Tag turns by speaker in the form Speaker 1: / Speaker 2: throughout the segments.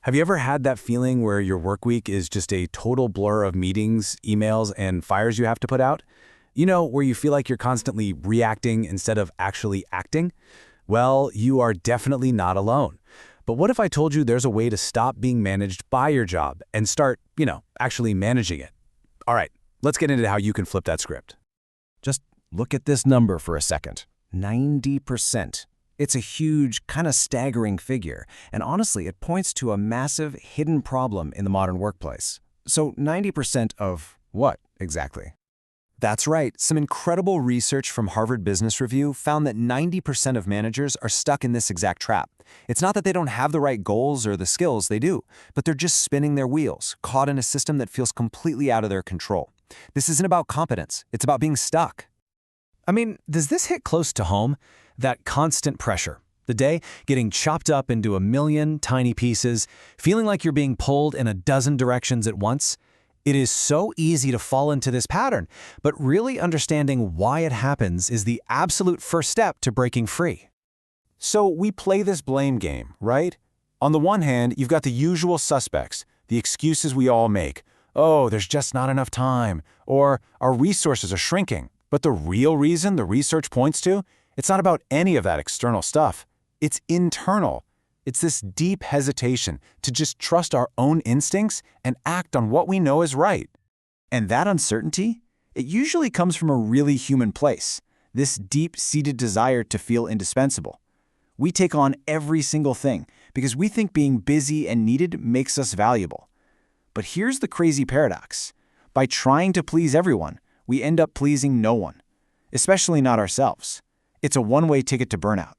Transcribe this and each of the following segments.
Speaker 1: Have you ever had that feeling where your work week is just a total blur of meetings, emails, and fires you have to put out? You know, where you feel like you're constantly reacting instead of actually acting? Well, you are definitely not alone. But what if I told you there's a way to stop being managed by your job and start, actually managing it? All right, let's get into how you can flip that script.
Speaker 2: Just look at this number for a second. 90%. It's a huge, kind of staggering figure, and honestly, it points to a massive hidden problem in the modern workplace. So 90% of what, exactly?
Speaker 3: That's right. Some incredible research from Harvard Business Review found that 90% of managers are stuck in this exact trap. It's not that they don't have the right goals or the skills, they do, but they're just spinning their wheels, caught in a system that feels completely out of their control. This isn't about competence, it's about being stuck.
Speaker 2: I mean, does this hit close to home? That constant pressure. The day getting chopped up into a million tiny pieces, feeling like you're being pulled in a dozen directions at once. It is so easy to fall into this pattern, but really understanding why it happens is the absolute first step to breaking free.
Speaker 1: So we play this blame game, right? On the one hand, you've got the usual suspects, the excuses we all make. Oh, there's just not enough time, or our resources are shrinking. But the real reason the research points to, it's not about any of that external stuff. It's internal. It's this deep hesitation to just trust our own instincts and act on what we know is right.
Speaker 4: And that uncertainty, it usually comes from a really human place, this deep-seated desire to feel indispensable. We take on every single thing because we think being busy and needed makes us valuable. But here's the crazy paradox. By trying to please everyone, we end up pleasing no one, especially not ourselves. It's a one-way ticket to burnout.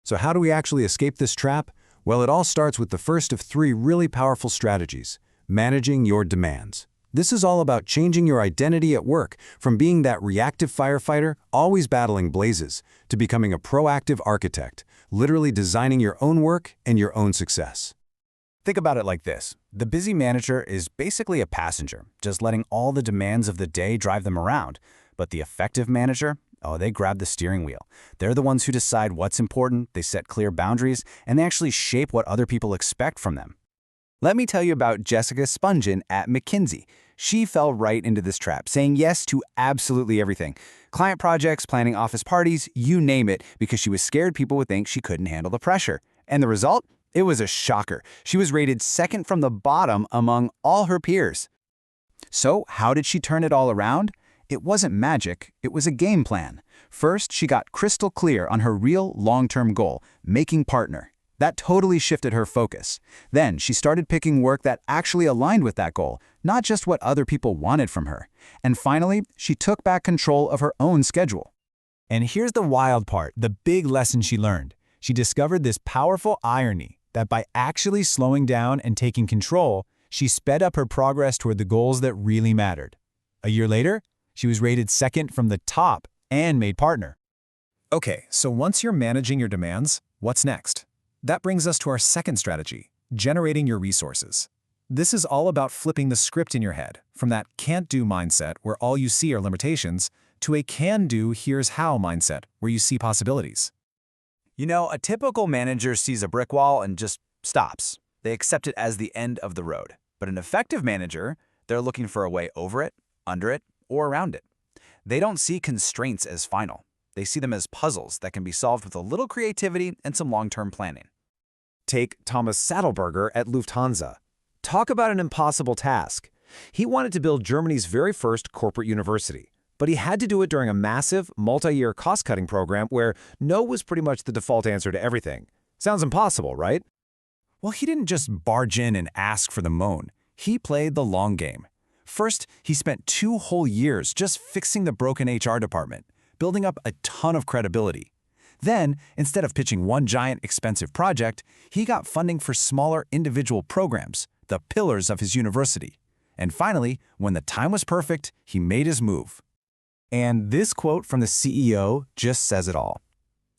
Speaker 5: So how do we actually escape this trap? Well, it all starts with the first of three really powerful strategies: managing your demands. This is all about changing your identity at work from being that reactive firefighter, always battling blazes, to becoming a proactive architect, literally designing your own work and your own success.
Speaker 4: Think about it like this. The busy manager is basically a passenger, just letting all the demands of the day drive them around. But the effective manager, they grab the steering wheel. They're the ones who decide what's important, they set clear boundaries, and they actually shape what other people expect from them. Let me tell you about Jessica Spungen at McKinsey. She fell right into this trap, saying yes to absolutely everything. Client projects, planning office parties, you name it, because she was scared people would think she couldn't handle the pressure. And the result? It was a shocker. She was rated second from the bottom among all her peers. So how did she turn it all around? It wasn't magic, it was a game plan. First, she got crystal clear on her real long-term goal, making partner. That totally shifted her focus. Then she started picking work that actually aligned with that goal, not just what other people wanted from her. And finally, she took back control of her own schedule.
Speaker 2: And here's the wild part, the big lesson she learned. She discovered this powerful irony that by actually slowing down and taking control, she sped up her progress toward the goals that really mattered. A year later, she was rated second from the top and made partner.
Speaker 6: Okay, so once you're managing your demands, what's next? That brings us to our second strategy, generating your resources. This is all about flipping the script in your head, from that can't-do mindset where all you see are limitations, to a can-do, here's-how mindset where you see possibilities.
Speaker 4: You know, a typical manager sees a brick wall and just stops. They accept it as the end of the road. But an effective manager, they're looking for a way over it, under it, or around it. They don't see constraints as final. They see them as puzzles that can be solved with a little creativity and some long-term planning.
Speaker 3: Take Thomas Sattelberger at Lufthansa. Talk about an impossible task. He wanted to build Germany's very first corporate university, but he had to do it during a massive, multi-year cost-cutting program where no was pretty much the default answer to everything. Sounds impossible, right?
Speaker 2: Well, he didn't just barge in and ask for the moon. He played the long game. First, he spent 2 whole years just fixing the broken HR department, building up a ton of credibility. Then, instead of pitching one giant expensive project, he got funding for smaller individual programs, the pillars of his university. And finally, when the time was perfect, he made his move. And this quote from the CEO just says it all.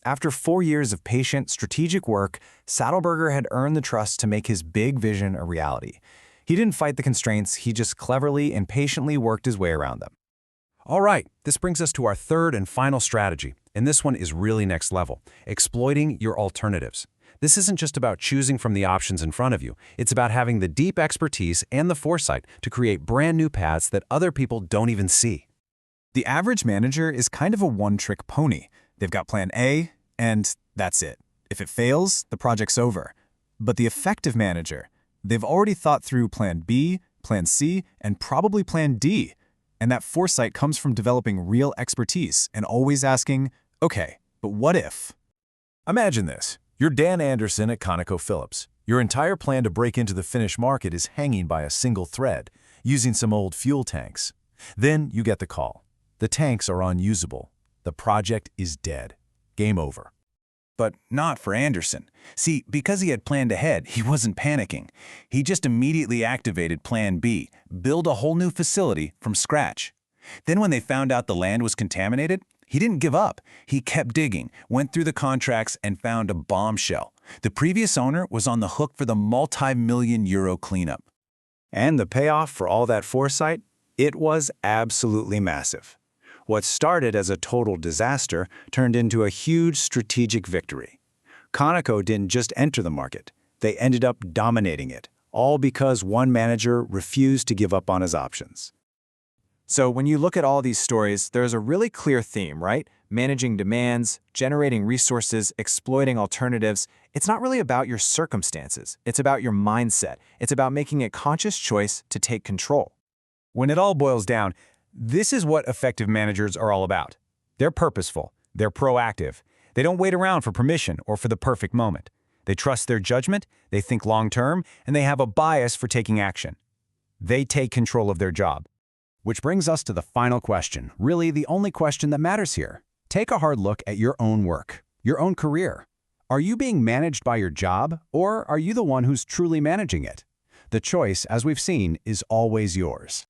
Speaker 2: After 4 years of patient, strategic work, Sattelberger had earned the trust to make his big vision a reality. He didn't fight the constraints, he just cleverly and patiently worked his way around them. All right, this brings us to our third and final strategy, and this one is really next level, exploiting your alternatives. This isn't just about choosing from the options in front of you. It's about having the deep expertise and the foresight to create brand new paths that other people don't even see.
Speaker 6: The average manager is kind of a one-trick pony. They've got plan A, and that's it. If it fails, the project's over. But the effective manager, they've already thought through plan B, plan C, and probably plan D. And that foresight comes from developing real expertise and always asking, okay, but what if?
Speaker 1: Imagine this. You're Dan Anderson at ConocoPhillips. Your entire plan to break into the Finnish market is hanging by a single thread, using some old fuel tanks. Then you get the call. The tanks are unusable. The project is dead. Game over.
Speaker 2: But not for Anderson. See, because he had planned ahead, he wasn't panicking. He just immediately activated Plan B, build a whole new facility from scratch. Then when they found out the land was contaminated, he didn't give up. He kept digging, went through the contracts, and found a bombshell. The previous owner was on the hook for the multi-million euro cleanup.
Speaker 4: And the payoff for all that foresight? It was absolutely massive. What started as a total disaster turned into a huge strategic victory. Conoco didn't just enter the market, they ended up dominating it, all because one manager refused to give up on his options.
Speaker 3: So when you look at all these stories, there's a really clear theme, right? Managing demands, generating resources, exploiting alternatives. It's not really about your circumstances. It's about your mindset. It's about making a conscious choice to take control.
Speaker 2: When it all boils down, this is what effective managers are all about. They're purposeful. They're proactive. They don't wait around for permission or for the perfect moment. They trust their judgment, they think long-term, and they have a bias for taking action. They take control of their job.
Speaker 5: Which brings us to the final question, really the only question that matters here. Take a hard look at your own work, your own career. Are you being managed by your job, or are you the one who's truly managing it? The choice, as we've seen, is always yours.